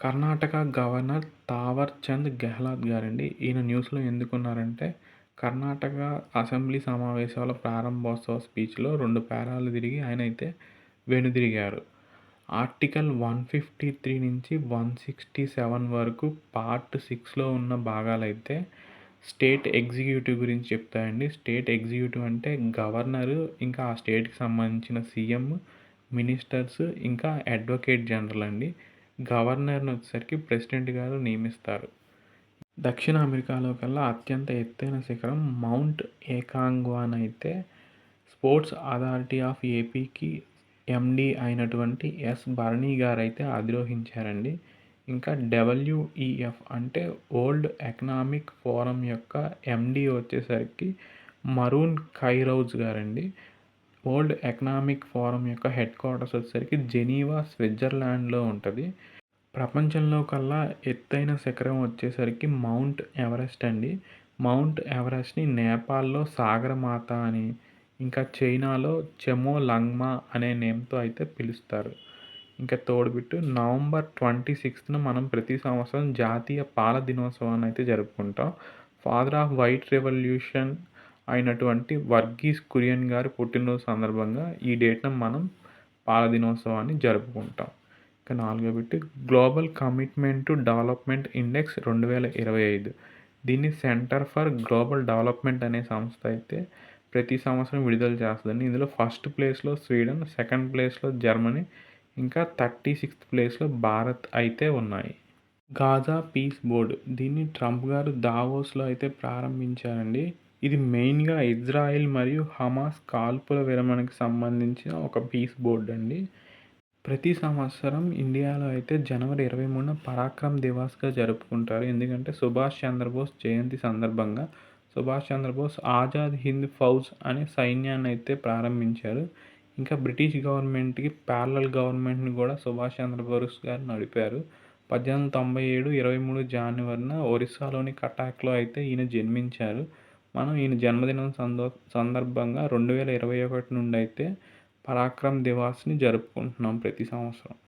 Karnataka governor Thawar Chand Gehlot గారండి. ఈయన న్యూస్‌లో ఎందుకున్నారంటే, కర్ణాటక అసెంబ్లీ సమావేశాల ప్రారంభోత్సవ స్పీచ్‌లో 2 పేరాలు తిరిగి ఆయనైతే వెనుదిరిగారు. ఆర్టికల్ 153 నుంచి 167 వరకు పార్ట్ 6లో ఉన్న భాగాలైతే స్టేట్ ఎగ్జిక్యూటివ్ గురించి చెప్తాయండి. స్టేట్ ఎగ్జిక్యూటివ్ అంటే గవర్నరు, ఇంకా ఆ స్టేట్‌కి సంబంధించిన సీఎం, మినిస్టర్స్, ఇంకా అడ్వకేట్ జనరల్ అండి. గవర్నర్‌ని వచ్చేసరికి ప్రెసిడెంట్ గారు నియమిస్తారు. దక్షిణ అమెరికాలో కల్లా అత్యంత ఎత్తైన శిఖరం మౌంట్ ఏకాంగ్వాన్ అయితే స్పోర్ట్స్ అథారిటీ ఆఫ్ ఏపీకి ఎండీ అయినటువంటి ఎస్ భరణి గారైతే అధిరోహించారండి. ఇంకా డబ్ల్యూఈఎఫ్ అంటే వరల్డ్ ఎకనామిక్ ఫోరం యొక్క ఎండీ వచ్చేసరికి మరూన్ ఖైరౌజ్ గారండి. వరల్డ్ ఎకనామిక్ ఫోరం యొక్క హెడ్ క్వార్టర్స్ వచ్చేసరికి జెనీవా, స్విట్జర్లాండ్లో ఉంటుంది. ప్రపంచంలో కల్లా ఎత్తైన శిఖరం వచ్చేసరికి మౌంట్ ఎవరెస్ట్ అండి. మౌంట్ ఎవరెస్ట్‌ని నేపాల్‌లో సాగరమాత అని, ఇంకా చైనాలో చెమోలంగ్మా అనే నేమ్‌తో అయితే పిలుస్తారు. ఇంకా తోడుబిట్టు నవంబర్ 26న మనం ప్రతి సంవత్సరం జాతీయ పాల దినోత్సవాన్ని అయితే జరుపుకుంటాం. ఫాదర్ ఆఫ్ వైట్ రెవల్యూషన్ అయినటువంటి వర్గీస్ కురియన్ గారి పుట్టినరోజు సందర్భంగా ఈ డేట్‌న మనం పాల దినోత్సవాన్ని జరుపుకుంటాం. ఇక నాలుగో bit global commitment to development index 2025. దీన్ని సెంటర్ ఫర్ గ్లోబల్ డెవలప్మెంట్ అనే సంస్థ అయితే ప్రతి సంవత్సరం విడుదల చేస్తుందండి. ఇందులో ఫస్ట్ ప్లేస్లో స్వీడన్, సెకండ్ ప్లేస్లో జర్మనీ, ఇంకా 36థ్ ప్లేస్లో భారత్ అయితే ఉన్నాయి. గాజా పీస్ బోర్డ్ దీన్ని ట్రంప్ గారు దావోస్లో అయితే ప్రారంభించారండి. ఇది మెయిన్గా ఇజ్రాయెల్ మరియు హమాస్ కాల్పుల విరమణకి సంబంధించిన ఒక పీస్ బోర్డ్ అండి. ప్రతి సంవత్సరం ఇండియాలో అయితే జనవరి 23న పరాక్రమ్ దివాస్‌గా జరుపుకుంటారు. ఎందుకంటే సుభాష్ చంద్రబోస్ జయంతి సందర్భంగా సుభాష్ చంద్రబోస్ ఆజాద్ హింద్ ఫౌజ్ అనే సైన్యాన్ని అయితే ప్రారంభించారు. ఇంకా బ్రిటిష్ గవర్నమెంట్‌కి ప్యారలల్ గవర్నమెంట్‌ని కూడా సుభాష్ చంద్రబోస్ గారు నడిపారు. 1897 23 జనవరిన ఒరిస్సాలోని కటాక్‌లో అయితే ఈయన జన్మించారు. మనం ఈయన జన్మదినం సందర్భంగా 2021 నుండి అయితే పరాక్రమ్ దివాస్‌ని జరుపుకుంటున్నాం ప్రతి సంవత్సరం.